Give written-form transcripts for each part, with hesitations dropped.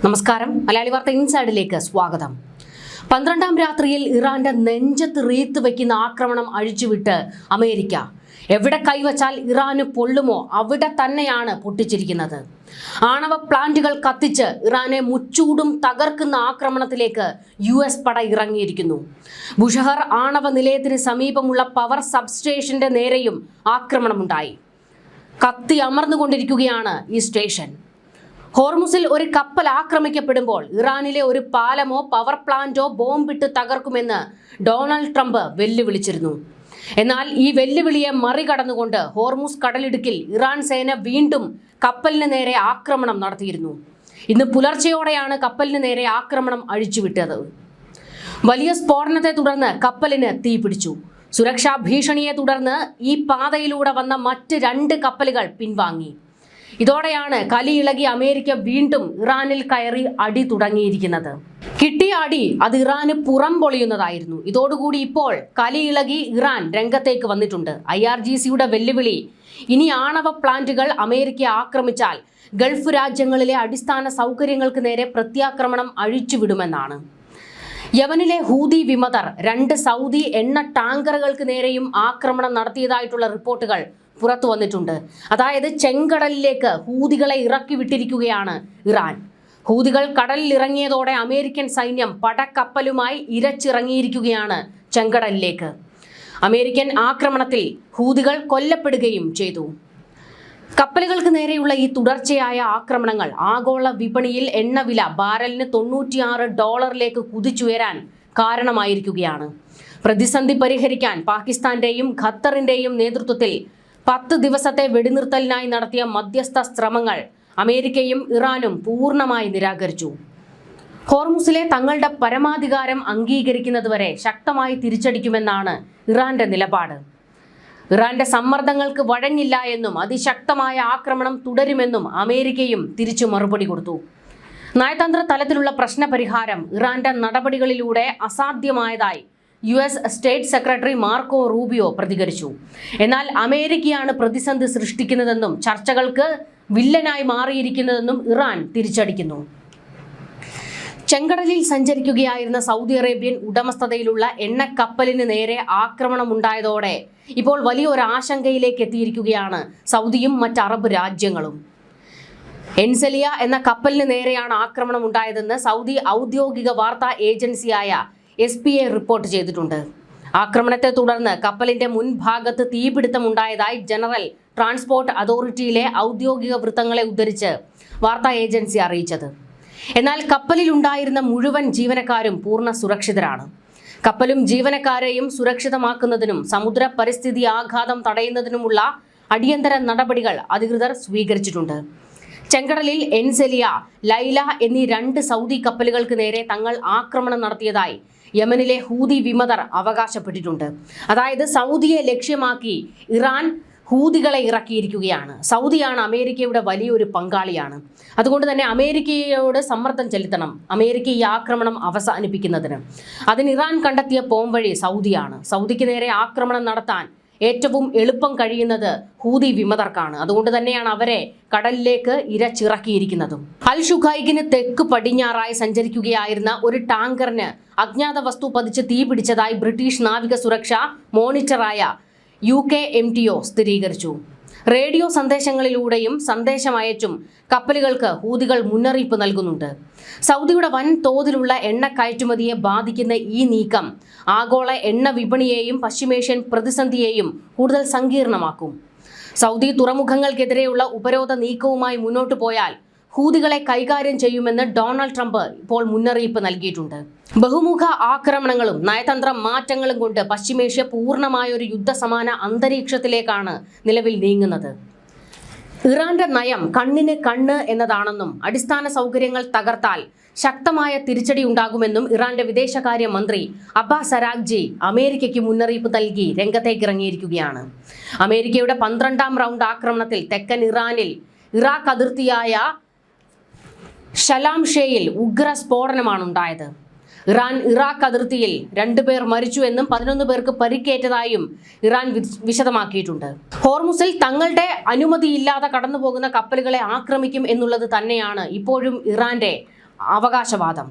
നമസ്കാരം. മലയാളി വാർത്ത ഇൻസൈഡിലേക്ക് സ്വാഗതം. 12ാം രാത്രിയിൽ ഇറാന്റെ നെഞ്ചത്ത് റീത്ത് വയ്ക്കുന്ന ആക്രമണം അഴിച്ചുവിട്ട് അമേരിക്ക. എവിടെ കൈവച്ചാൽ ഇറാന് പൊള്ളുമോ അവിടെ തന്നെയാണ് പൊട്ടിച്ചിരിക്കുന്നത്. ആണവ പ്ലാന്റുകൾ കത്തിച്ച് ഇറാനെ മുച്ചൂടും തകർക്കുന്ന ആക്രമണത്തിലേക്ക് US പട ഇറങ്ങിയിരിക്കുന്നു. ബുഷഹർ ആണവ നിലയത്തിന് സമീപമുള്ള പവർ സബ്സ്റ്റേഷന്റെ നേരെയും ആക്രമണമുണ്ടായി. കത്തി അമർന്നുകൊണ്ടിരിക്കുകയാണ് ഈ സ്റ്റേഷൻ. ഹോർമുസിൽ ഒരു കപ്പൽ ആക്രമിക്കപ്പെടുമ്പോൾ ഇറാനിലെ ഒരു പാലമോ പവർ പ്ലാന്റോ ബോംബിട്ട് തകർക്കുമെന്ന് ഡൊണാൾഡ് ട്രംപ് വെല്ലുവിളിച്ചിരുന്നു. എന്നാൽ ഈ വെല്ലുവിളിയെ മറികടന്നുകൊണ്ട് ഹോർമുസ് കടലിടുക്കിൽ ഇറാൻ സേന വീണ്ടും കപ്പലിന് നേരെ ആക്രമണം നടത്തിയിരുന്നു. ഇന്ന് പുലർച്ചെയോടെയാണ് കപ്പലിന് നേരെ ആക്രമണം അഴിച്ചുവിട്ടത്. വലിയ സ്ഫോടനത്തെ തുടർന്ന് കപ്പലിന് തീപിടിച്ചു. സുരക്ഷാ ഭീഷണിയെ തുടർന്ന് ഈ പാതയിലൂടെ വന്ന മറ്റ് 2 കപ്പലുകൾ പിൻവാങ്ങി. ഇതോടെയാണ് കലിയിളകി അമേരിക്ക വീണ്ടും ഇറാനിൽ കയറി അടി തുടങ്ങിയിരിക്കുന്നത്. കിട്ടിയ അടി അത് ഇറാന് പുറം പൊളിയുന്നതായിരുന്നു. ഇതോടുകൂടി ഇപ്പോൾ കലിയിളകി ഇറാൻ രംഗത്തേക്ക് വന്നിട്ടുണ്ട്. IRGCയുടെ വെല്ലുവിളി ഇനി ആണവ പ്ലാന്റുകൾ അമേരിക്ക ആക്രമിച്ചാൽ ഗൾഫ് രാജ്യങ്ങളിലെ അടിസ്ഥാന സൗകര്യങ്ങൾക്ക് നേരെ പ്രത്യാക്രമണം അഴിച്ചുവിടുമെന്നാണ്. യമനിലെ ഹൂതി വിമതർ 2 സൗദി എണ്ണ ടാങ്കറുകൾക്ക് നേരെയും ആക്രമണം നടത്തിയതായിട്ടുള്ള റിപ്പോർട്ടുകൾ പുറത്തു വന്നിട്ടുണ്ട്. അതായത് ചെങ്കടലിലേക്ക് ഹൂതികളെ ഇറക്കി വിട്ടിരിക്കുകയാണ് ഇറാൻ. ഹൂതികൾ കടലിൽ ഇറങ്ങിയതോടെ അമേരിക്കൻ സൈന്യം പടക്കപ്പലുമായി ഇരച്ചിറങ്ങിയിരിക്കുകയാണ് ചെങ്കടലിലേക്ക്. അമേരിക്കൻ ആക്രമണത്തിൽ ഹൂതികൾ കൊല്ലപ്പെടുകയും ചെയ്തു. കപ്പലുകൾക്ക് നേരെയുള്ള ഈ തുടർച്ചയായ ആക്രമണങ്ങൾ ആഗോള വിപണിയിൽ എണ്ണവില ബാരലിന് $96 കുതിച്ചുയരാൻ കാരണമായിരിക്കുകയാണ്. പ്രതിസന്ധി പരിഹരിക്കാൻ പാകിസ്ഥാന്റെയും ഖത്തറിന്റെയും നേതൃത്വത്തിൽ 10 ദിവസത്തെ വെടിനിർത്തലിനായി നടത്തിയ മധ്യസ്ഥ ശ്രമങ്ങൾ അമേരിക്കയും ഇറാനും പൂർണ്ണമായി നിരാകരിച്ചു. ഹോർമുസിലെ തങ്ങളുടെ പരമാധികാരം അംഗീകരിക്കുന്നതുവരെ ശക്തമായി തിരിച്ചടിക്കുമെന്നാണ് ഇറാന്റെ നിലപാട്. ഇറാന്റെ സമ്മർദ്ദങ്ങൾക്ക് വഴങ്ങില്ല എന്നും അതിശക്തമായ ആക്രമണം തുടരുമെന്നും അമേരിക്കയും തിരിച്ചു മറുപടി കൊടുത്തു. നയതന്ത്ര തലത്തിലുള്ള പ്രശ്നപരിഹാരം ഇറാന്റെ നടപടികളിലൂടെ അസാധ്യമായതായി US state secretary Marco Rubio പ്രതികരിച്ചു. എന്നാൽ അമേരിക്കയാണ് പ്രതിസന്ധി സൃഷ്ടിക്കുന്നതെന്നും ചർച്ചകൾക്ക് വില്ലനായി മാറിയിരിക്കുന്നതെന്നും ഇറാൻ തിരിച്ചടിക്കുന്നു. ചെങ്കടലിൽ സഞ്ചരിക്കുകയായിരുന്ന സൗദി അറേബ്യൻ ഉടമസ്ഥതയിലുള്ള എണ്ണക്കപ്പലിന് നേരെ ആക്രമണമുണ്ടായതോടെ ഇപ്പോൾ വലിയൊരു ആശങ്കയിലേക്ക് എത്തിയിരിക്കുകയാണ് സൗദിയും മറ്റ് അറബ് രാജ്യങ്ങളും. എൻസലിയ എന്ന കപ്പലിന് നേരെയാണ് ആക്രമണം ഉണ്ടായതെന്ന് സൗദി ഔദ്യോഗിക വാർത്താ ഏജൻസിയായ SPA റിപ്പോർട്ട് ചെയ്തിട്ടുണ്ട്. ആക്രമണത്തെ തുടർന്ന് കപ്പലിന്റെ മുൻഭാഗത്ത് തീപിടുത്തമുണ്ടായതായി ജനറൽ ട്രാൻസ്പോർട്ട് അതോറിറ്റിയിലെ ഔദ്യോഗിക വൃത്തങ്ങളെ ഉദ്ധരിച്ച് വാർത്താ ഏജൻസി അറിയിച്ചത്. എന്നാൽ കപ്പലിൽ ഉണ്ടായിരുന്ന മുഴുവൻ ജീവനക്കാരും പൂർണ്ണ സുരക്ഷിതരാണ്. കപ്പലും ജീവനക്കാരെയും സുരക്ഷിതമാക്കുന്നതിനും സമുദ്ര പരിസ്ഥിതി ആഘാതം തടയുന്നതിനുമുള്ള അടിയന്തര നടപടികൾ അധികൃതർ സ്വീകരിച്ചിട്ടുണ്ട്. ചെങ്കടലിൽ എൻസെലിയ, ലൈല എന്നീ 2 സൗദി കപ്പലുകൾക്ക് നേരെ തങ്ങൾ ആക്രമണം നടത്തിയതായി യമനിലെ ഹൂതി വിമതർ അവകാശപ്പെട്ടിട്ടുണ്ട്. അതായത് സൗദിയെ ലക്ഷ്യമാക്കി ഇറാൻ ഹൂതികളെ ഇറക്കിയിരിക്കുകയാണ്. സൗദിയാണ് അമേരിക്കയുടെ വലിയൊരു പങ്കാളിയാണ്. അതുകൊണ്ട് തന്നെ അമേരിക്കയോട് സമ്മർദ്ദം ചെലുത്തണം, അമേരിക്ക ഈ ആക്രമണം അവസാനിപ്പിക്കുന്നതിന്. അതിന് ഇറാൻ കണ്ടെത്തിയ പോംവഴി സൗദിയാണ്. സൗദിക്ക് നേരെ ആക്രമണം നടത്താൻ ഏറ്റവും എളുപ്പം കഴിയുന്നത് ഹൂതി വിമതർക്കാണ്. അതുകൊണ്ട് തന്നെയാണ് അവരെ കടലിലേക്ക് ഇരച്ചിറക്കിയിരിക്കുന്നതും. അൽ ഷുഖൈഖിന് തെക്ക് പടിഞ്ഞാറായി സഞ്ചരിക്കുകയായിരുന്ന ഒരു ടാങ്കറിന് അജ്ഞാത വസ്തു പതിച്ച് തീപിടിച്ചതായി ബ്രിട്ടീഷ് നാവിക സുരക്ഷാ മോണിറ്ററായ UKMTO സ്ഥിരീകരിച്ചു. റേഡിയോ സന്ദേശങ്ങളിലൂടെയും സന്ദേശമയച്ചും കപ്പലുകൾക്ക് ഹൂതികൾ മുന്നറിയിപ്പ് നൽകുന്നുണ്ട്. സൗദിയുടെ വൻ തോതിലുള്ള എണ്ണ കയറ്റുമതിയെ ബാധിക്കുന്ന ഈ നീക്കം ആഗോള എണ്ണ വിപണിയെയും പശ്ചിമേഷ്യൻ പ്രതിസന്ധിയെയും കൂടുതൽ സങ്കീർണമാക്കും. സൗദി തുറമുഖങ്ങൾക്കെതിരെയുള്ള ഉപരോധ നീക്കവുമായി മുന്നോട്ടു പോയാൽ ഹൂതികളെ കൈകാര്യം ചെയ്യുമെന്ന് ഡൊണാൾഡ് ട്രംപ് ഇപ്പോൾ മുന്നറിയിപ്പ് നൽകിയിട്ടുണ്ട്. ബഹുമുഖ ആക്രമണങ്ങളും നയതന്ത്ര മാറ്റങ്ങളും കൊണ്ട് പശ്ചിമേഷ്യ പൂർണ്ണമായൊരു യുദ്ധസമാന അന്തരീക്ഷത്തിലേക്കാണ് നിലവിൽ നീങ്ങുന്നത്. ഇറാന്റെ നയം കണ്ണിന് കണ്ണ് എന്നതാണെന്നും അടിസ്ഥാന സൗകര്യങ്ങൾ തകർത്താൽ ശക്തമായ തിരിച്ചടി ഉണ്ടാകുമെന്നും ഇറാന്റെ വിദേശകാര്യ മന്ത്രി അബ്ബാസ് അരാഗ്ചി അമേരിക്കയ്ക്ക് മുന്നറിയിപ്പ് നൽകി രംഗത്തേക്കിറങ്ങിയിരിക്കുകയാണ്. അമേരിക്കയുടെ 12ാം റൗണ്ട് ആക്രമണത്തിൽ തെക്കൻ ഇറാനിൽ ഇറാഖ് അതിർത്തിയായ ഷലാംഷേയിൽ ഉഗ്ര സ്ഫോടനമാണ് ഉണ്ടായത്. ഇറാഖ് അതിർത്തിയിൽ 2 പേർ മരിച്ചു എന്നും 11 പേർക്ക് പരിക്കേറ്റതായും ഇറാൻ വിശദമാക്കിയിട്ടുണ്ട്. ഹോർമുസിൽ തങ്ങളുടെ അനുമതിയില്ലാതെ കടന്നുപോകുന്ന കപ്പലുകളെ ആക്രമിക്കും എന്നുള്ളത് തന്നെയാണ് ഇപ്പോഴും ഇറാന്റെ അവകാശവാദം.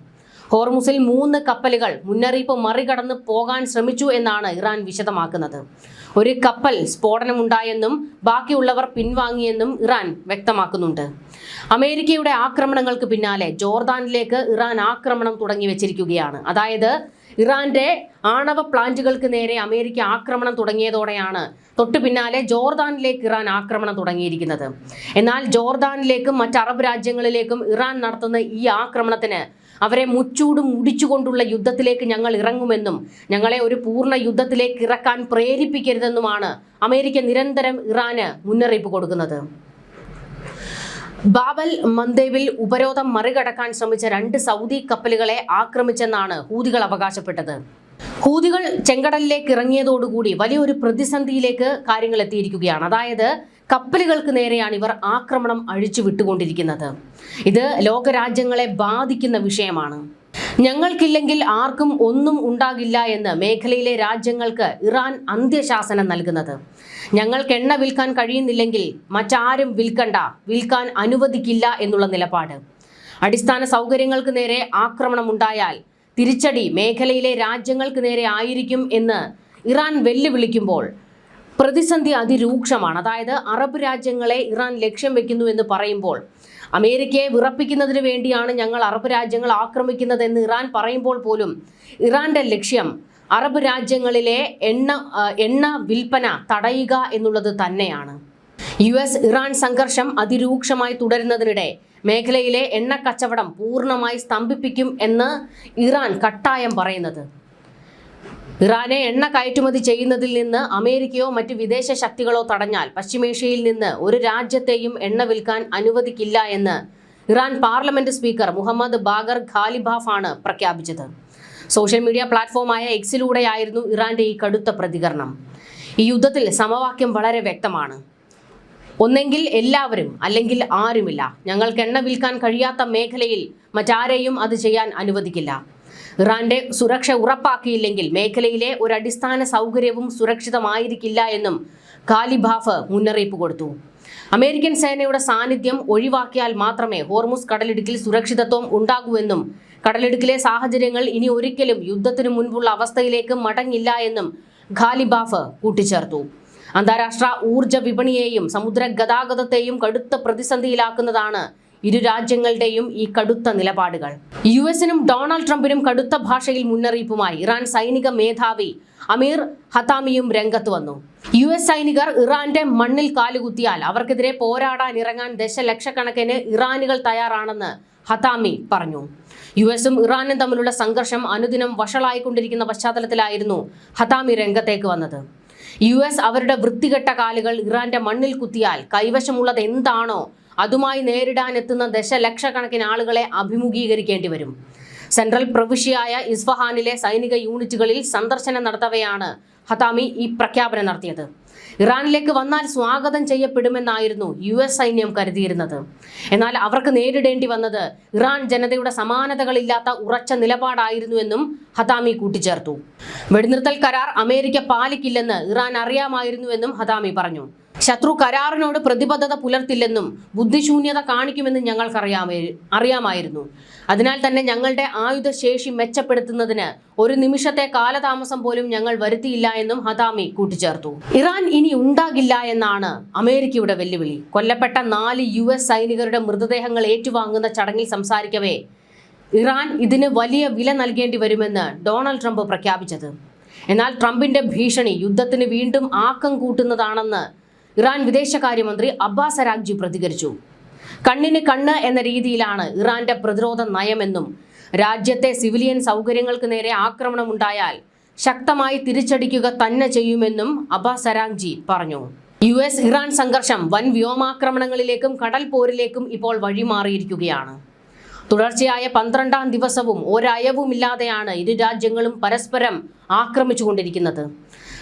ഹോർമുസിൽ 3 കപ്പലുകൾ മുന്നറിയിപ്പ് മറികടന്ന് പോകാൻ ശ്രമിച്ചു എന്നാണ് ഇറാൻ വിശദമാക്കുന്നത്. ഒരു കപ്പൽ സ്ഫോടനമുണ്ടായെന്നും ബാക്കിയുള്ളവർ പിൻവാങ്ങിയെന്നും ഇറാൻ വ്യക്തമാക്കുന്നുണ്ട്. അമേരിക്കയുടെ ആക്രമണങ്ങൾക്ക് പിന്നാലെ ജോർദാനിലേക്ക് ഇറാൻ ആക്രമണം തുടങ്ങി വെച്ചിരിക്കുകയാണ്. അതായത് ഇറാന്റെ ആണവ പ്ലാന്റുകൾക്ക് നേരെ അമേരിക്ക ആക്രമണം തുടങ്ങിയതോടെയാണ് തൊട്ടു പിന്നാലെ ജോർദാനിലേക്ക് ഇറാൻ ആക്രമണം തുടങ്ങിയിരിക്കുന്നത്. എന്നാൽ ജോർദാനിലേക്കും മറ്റ് അറബ് രാജ്യങ്ങളിലേക്കും ഇറാൻ നടത്തുന്ന ഈ ആക്രമണത്തിന് അവരെ മുച്ചൂടും മുടിച്ചുകൊണ്ടുള്ള യുദ്ധത്തിലേക്ക് ഞങ്ങൾ ഇറങ്ങുമെന്നും ഞങ്ങളെ ഒരു പൂർണ്ണ യുദ്ധത്തിലേക്ക് ഇറക്കാൻ പ്രേരിപ്പിക്കരുതെന്നുമാണ് അമേരിക്ക നിരന്തരം ഇറാന് മുന്നറിയിപ്പ് കൊടുക്കുന്നത്. ബാബൽ മന്ദേബിൽ ഉപരോധം മറികടക്കാൻ ശ്രമിച്ച 2 സൗദി കപ്പലുകളെ ആക്രമിച്ചെന്നാണ് ഹൂതികൾ അവകാശപ്പെട്ടത്. ഹൂതികൾ ചെങ്കടലിലേക്ക് ഇറങ്ങിയതോടുകൂടി വലിയൊരു പ്രതിസന്ധിയിലേക്ക് കാര്യങ്ങൾ എത്തിയിരിക്കുകയാണ്. അതായത് കപ്പലുകൾക്ക് നേരെയാണ് ഇവർ ആക്രമണം അഴിച്ചു വിട്ടുകൊണ്ടിരിക്കുന്നത്. ഇത് ലോകരാജ്യങ്ങളെ ബാധിക്കുന്ന വിഷയമാണ്. ഞങ്ങൾക്കില്ലെങ്കിൽ ആർക്കും ഒന്നും ഉണ്ടാകില്ല എന്ന് മേഖലയിലെ രാജ്യങ്ങൾക്ക് ഇറാൻ അന്ത്യശാസനം നൽകുന്നത്. ഞങ്ങൾക്ക് എണ്ണ വിൽക്കാൻ കഴിയുന്നില്ലെങ്കിൽ മറ്റാരും വിൽക്കാൻ അനുവദിക്കില്ല എന്നുള്ള നിലപാട്. അടിസ്ഥാന സൗകര്യങ്ങൾക്ക് നേരെ ആക്രമണം ഉണ്ടായാൽ തിരിച്ചടി മേഖലയിലെ രാജ്യങ്ങൾക്ക് നേരെ ആയിരിക്കും എന്ന് ഇറാൻ വെല്ലുവിളിക്കുമ്പോൾ പ്രതിസന്ധി അതിരൂക്ഷമാണ്. അതായത് അറബ് രാജ്യങ്ങളെ ഇറാൻ ലക്ഷ്യം വെക്കുന്നു എന്ന് പറയുമ്പോൾ, അമേരിക്കയെ വിറപ്പിക്കുന്നതിന് വേണ്ടിയാണ് ഞങ്ങൾ അറബ് രാജ്യങ്ങൾ ആക്രമിക്കുന്നതെന്ന് ഇറാൻ പറയുമ്പോൾ പോലും ഇറാന്റെ ലക്ഷ്യം അറബ് രാജ്യങ്ങളിലെ എണ്ണ വിൽപ്പന തടയുക എന്നുള്ളത് തന്നെയാണ്. US ഇറാൻ സംഘർഷം അതിരൂക്ഷമായി തുടരുന്നതിനിടെ മേഖലയിലെ എണ്ണ കച്ചവടം പൂർണ്ണമായി സ്തംഭിപ്പിക്കും എന്ന് ഇറാൻ കട്ടായം പറയുന്നത്. ഇറാനെ എണ്ണ കയറ്റുമതി ചെയ്യുന്നതിൽ നിന്ന് അമേരിക്കയോ മറ്റ് വിദേശ ശക്തികളോ തടഞ്ഞാൽ പശ്ചിമേഷ്യയിൽ നിന്ന് ഒരു രാജ്യത്തെയും എണ്ണ വിൽക്കാൻ അനുവദിക്കില്ല എന്ന് Iran parliament speaker Mohammad Bagher Ghalibaf ആണ് പ്രഖ്യാപിച്ചത്. സോഷ്യൽ മീഡിയ പ്ലാറ്റ്ഫോമായ എക്സിലൂടെയായിരുന്നു ഇറാന്റെ ഈ കടുത്ത പ്രതികരണം. ഈ യുദ്ധത്തിൽ സമവാക്യം വളരെ വ്യക്തമാണ്. ഒന്നെങ്കിൽ എല്ലാവരും, അല്ലെങ്കിൽ ആരുമില്ല. ഞങ്ങൾക്ക് എണ്ണ വിൽക്കാൻ കഴിയാത്ത മേഖലയിൽ മറ്റാരെയും അത് ചെയ്യാൻ അനുവദിക്കില്ല. ഇറാന്റെ സുരക്ഷ ഉറപ്പാക്കിയില്ലെങ്കിൽ മേഖലയിലെ ഒരു അടിസ്ഥാന സൗകര്യവും സുരക്ഷിതമായിരിക്കില്ല എന്നും ഖാലിബാഫ് മുന്നറിയിപ്പ് കൊടുത്തു. അമേരിക്കൻ സേനയുടെ സാന്നിധ്യം ഒഴിവാക്കിയാൽ മാത്രമേ ഹോർമുസ് കടലിടുക്കിൽ സുരക്ഷിതത്വം ഉണ്ടാകൂവെന്നും കടലിടുക്കിലെ സാഹചര്യങ്ങൾ ഇനി ഒരിക്കലും യുദ്ധത്തിനു മുൻപുള്ള അവസ്ഥയിലേക്ക് മടങ്ങില്ല എന്നും ഖാലിബാഫ് കൂട്ടിച്ചേർത്തു. അന്താരാഷ്ട്ര ഊർജ്ജ വിപണിയെയും സമുദ്ര ഗതാഗതത്തെയും കടുത്ത പ്രതിസന്ധിയിലാക്കുന്നതാണ് ഇരു രാജ്യങ്ങളുടെയും ഈ കടുത്ത നിലപാടുകൾ. US-നും ഡൊണാൾഡ് ട്രംപിനും കടുത്ത ഭാഷയിൽ മുന്നറിയിപ്പുമായി ഇറാൻ സൈനിക മേധാവി അമീർ ഹതാമിയും രംഗത്ത് വന്നു. US സൈനികർ ഇറാന്റെ മണ്ണിൽ കാലുകുത്തിയാൽ അവർക്കെതിരെ പോരാടാൻ ഇറങ്ങാൻ ദശലക്ഷക്കണക്കിന് ഇറാനികൾ തയ്യാറാണെന്ന് ഹതാമി പറഞ്ഞു. US-ഉം ഇറാനും തമ്മിലുള്ള സംഘർഷം അനുദിനം വഷളായിക്കൊണ്ടിരിക്കുന്ന പശ്ചാത്തലത്തിലായിരുന്നു ഹതാമി രംഗത്തേക്ക് വന്നത്. US അവരുടെ വൃത്തികെട്ട കാലുകൾ ഇറാന്റെ മണ്ണിൽ കുത്തിയാൽ കൈവശമുള്ളത് എന്താണോ അതുമായി നേരിടാനെത്തുന്ന ദശലക്ഷക്കണക്കിന് ആളുകളെ അഭിമുഖീകരിക്കേണ്ടി വരും. സെൻട്രൽ പ്രവിശ്യയായ ഇസ്ഫഹാനിലെ സൈനിക യൂണിറ്റുകളിൽ സന്ദർശനം നടത്തവെയാണ് ഹതാമി ഈ പ്രഖ്യാപനം നടത്തിയത്. ഇറാനിലേക്ക് വന്നാൽ സ്വാഗതം ചെയ്യപ്പെടുമെന്നായിരുന്നു US സൈന്യം കരുതിയിരുന്നത്. എന്നാൽ അവർക്ക് നേരിടേണ്ടി വന്നത് ഇറാൻ ജനതയുടെ സമാനതകളില്ലാത്ത ഉറച്ച നിലപാടായിരുന്നുവെന്നും ഹതാമി കൂട്ടിച്ചേർത്തു. വെടിനിർത്തൽ കരാർ അമേരിക്ക പാലിക്കില്ലെന്ന് ഇറാൻ അറിയാമായിരുന്നുവെന്നും ഹതാമി പറഞ്ഞു. ശത്രു കരാറിനോട് പ്രതിബദ്ധത പുലർത്തില്ലെന്നും ബുദ്ധിശൂന്യത കാണിക്കുമെന്നും അറിയാമായിരുന്നു. അതിനാൽ തന്നെ ഞങ്ങളുടെ ആയുധശേഷി മെച്ചപ്പെടുത്തുന്നതിന് ഒരു നിമിഷത്തെ കാലതാമസം പോലും ഞങ്ങൾ വരുത്തിയില്ല എന്നും ഹതാമി കൂട്ടിച്ചേർത്തു. ഇറാൻ ഇനി ഉണ്ടാകില്ല എന്നാണ് അമേരിക്കയുടെ വെല്ലുവിളി. കൊല്ലപ്പെട്ട 4 US സൈനികരുടെ മൃതദേഹങ്ങൾ ഏറ്റുവാങ്ങുന്ന ചടങ്ങിൽ സംസാരിക്കവേ ഇറാൻ ഇതിന് വലിയ വില നൽകേണ്ടി വരുമെന്ന് ഡൊണാൾഡ് ട്രംപ് പ്രഖ്യാപിച്ചത്. എന്നാൽ ട്രംപിന്റെ ഭീഷണി യുദ്ധത്തിന് വീണ്ടും ആക്കം കൂട്ടുന്നതാണെന്ന് ഇറാൻ വിദേശകാര്യമന്ത്രി അബ്ബാസ് അരാഗ്ചി പ്രതികരിച്ചു. കണ്ണിന് കണ്ണ് എന്ന രീതിയിലാണ് ഇറാന്റെ പ്രതിരോധ നയമെന്നും രാജ്യത്തെ സിവിലിയൻ സൗകര്യങ്ങൾക്ക് നേരെ ആക്രമണം ഉണ്ടായാൽ ശക്തമായി തിരിച്ചടിക്കുക തന്നെ ചെയ്യുമെന്നും അബ്ബാസ് അരാഗ്ചി പറഞ്ഞു. US ഇറാൻ സംഘർഷം വൻ വ്യോമാക്രമണങ്ങളിലേക്കും കടൽ പോരിലേക്കും ഇപ്പോൾ വഴിമാറിയിരിക്കുകയാണ്. തുടർച്ചയായ 12ാം ദിവസവും ഒരയവുമില്ലാതെയാണ് ഇരു രാജ്യങ്ങളും പരസ്പരം ആക്രമിച്ചുകൊണ്ടിരിക്കുന്നത്.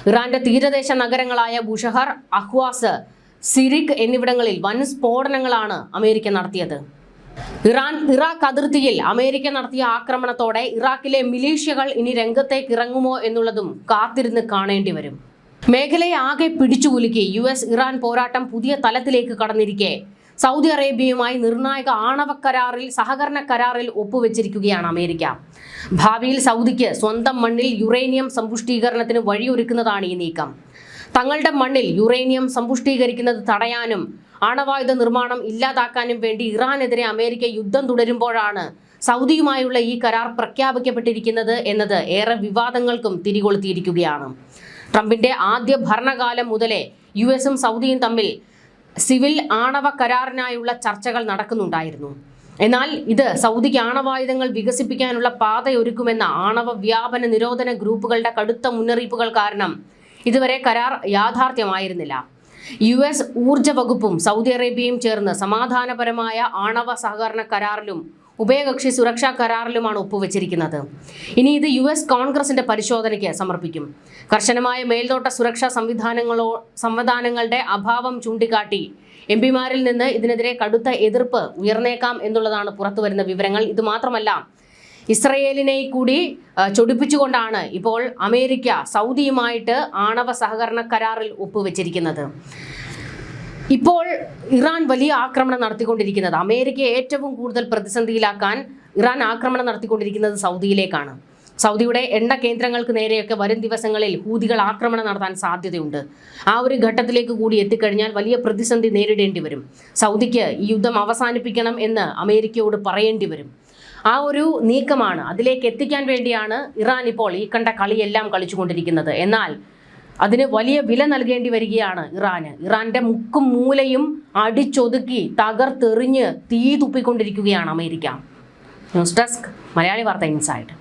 ഇറാന്റെ തീരദേശ നഗരങ്ങളായ ബുഷഹർ, അഹ്വാസ്, സിരിക് എന്നിവിടങ്ങളിൽ വൻ സ്ഫോടനങ്ങളാണ് അമേരിക്ക നടത്തിയത്. ഇറാഖ് അതിർത്തിയിൽ അമേരിക്ക നടത്തിയ ആക്രമണത്തോടെ ഇറാഖിലെ മിലീഷ്യകൾ ഇനി രംഗത്തേക്ക് ഇറങ്ങുമോ എന്നുള്ളതും കാത്തിരുന്ന് കാണേണ്ടി വരും. മേഖലയെ ആകെ പിടിച്ചുകുലുക്കി US ഇറാൻ പോരാട്ടം പുതിയ തലത്തിലേക്ക് കടന്നിരിക്കെ സൗദി അറേബ്യയുമായി നിർണായക ആണവ കരാറിൽ സഹകരണ കരാറിൽ ഒപ്പുവെച്ചിരിക്കുകയാണ് അമേരിക്ക. ഭാവിയിൽ സൗദിക്ക് സ്വന്തം മണ്ണിൽ യുറേനിയം സമ്പുഷ്ടീകരണത്തിന് വഴിയൊരുക്കുന്നതാണ് ഈ നീക്കം. തങ്ങളുടെ മണ്ണിൽ യുറേനിയം സമ്പുഷ്ടീകരിക്കുന്നത് തടയാനും ആണവായുധ നിർമ്മാണം ഇല്ലാതാക്കാനും വേണ്ടി ഇറാനെതിരെ അമേരിക്ക യുദ്ധം തുടരുമ്പോഴാണ് സൗദിയുമായുള്ള ഈ കരാർ പ്രഖ്യാപിക്കപ്പെട്ടിരിക്കുന്നത് എന്നത് ഏറെ വിവാദങ്ങൾക്കും തിരികൊളുത്തിയിരിക്കുകയാണ്. ട്രംപിന്റെ ആദ്യ ഭരണകാലം മുതലേ US-ഉം സൗദിയും തമ്മിൽ സിവിൽ ആണവ കരാറിനായുള്ള ചർച്ചകൾ നടക്കുന്നുണ്ടായിരുന്നു. എന്നാൽ ഇത് സൗദിക്ക് ആണവായുധങ്ങൾ വികസിപ്പിക്കാനുള്ള പാതയൊരുക്കുമെന്ന ആണവ വ്യാപന നിരോധന ഗ്രൂപ്പുകളുടെ കടുത്ത മുന്നറിയിപ്പുകൾ കാരണം ഇതുവരെ കരാർ യാഥാർത്ഥ്യമായിരുന്നില്ല. US ഊർജ വകുപ്പും സൗദി അറേബ്യയും ചേർന്ന് സമാധാനപരമായ ആണവ സഹകരണ കരാറിലും ഉഭയകക്ഷി സുരക്ഷാ കരാറിലുമാണ് ഒപ്പുവെച്ചിരിക്കുന്നത്. ഇനി ഇത് US കോൺഗ്രസിന്റെ പരിശോധനയ്ക്ക് സമർപ്പിക്കും. കർശനമായ മേൽനോട്ട സുരക്ഷാ സംവിധാനങ്ങളുടെ അഭാവം ചൂണ്ടിക്കാട്ടി MP-മാരിൽ നിന്ന് ഇതിനെതിരെ കടുത്ത എതിർപ്പ് ഉയർന്നേക്കാം എന്നുള്ളതാണ് പുറത്തുവരുന്ന വിവരങ്ങൾ. ഇത് മാത്രമല്ല, ഇസ്രയേലിനെ കൂടി ചൊടിപ്പിച്ചുകൊണ്ടാണ് ഇപ്പോൾ അമേരിക്ക സൗദിയുമായിട്ട് ആണവ സഹകരണ കരാറിൽ ഒപ്പുവെച്ചിരിക്കുന്നത്. ഇപ്പോൾ ഇറാൻ വലിയ ആക്രമണം നടത്തിക്കൊണ്ടിരിക്കുന്നത്, അമേരിക്കയെ ഏറ്റവും കൂടുതൽ പ്രതിസന്ധിയിലാക്കാൻ ഇറാൻ ആക്രമണം നടത്തിക്കൊണ്ടിരിക്കുന്നത് സൗദിയിലേക്കാണ്. സൗദിയുടെ എണ്ണ കേന്ദ്രങ്ങൾക്ക് നേരെയൊക്കെ വരും ദിവസങ്ങളിൽ ഹൂതികൾ ആക്രമണം നടത്താൻ സാധ്യതയുണ്ട്. ആ ഒരു ഘട്ടത്തിലേക്ക് കൂടി എത്തിക്കഴിഞ്ഞാൽ വലിയ പ്രതിസന്ധി നേരിടേണ്ടി വരും. സൗദിക്ക് ഈ യുദ്ധം അവസാനിപ്പിക്കണം എന്ന് അമേരിക്കയോട് പറയേണ്ടി വരും. ആ ഒരു നീക്കമാണ്, അതിലേക്ക് എത്തിക്കാൻ വേണ്ടിയാണ് ഇറാൻ ഇപ്പോൾ ഈ കണ്ട കളിയെല്ലാം കളിച്ചുകൊണ്ടിരിക്കുന്നത്. എന്നാൽ അതിന് വലിയ വില നൽകേണ്ടി വരികയാണ് ഇറാന്റെ മുക്കും മൂലയും അടിച്ചൊതുക്കി തകർത്തെറിഞ്ഞ് തീ തുപ്പിക്കൊണ്ടിരിക്കുകയാണ് അമേരിക്ക. ന്യൂസ് ഡെസ്ക്, മലയാളി വാർത്ത ഇൻസൈഡ്.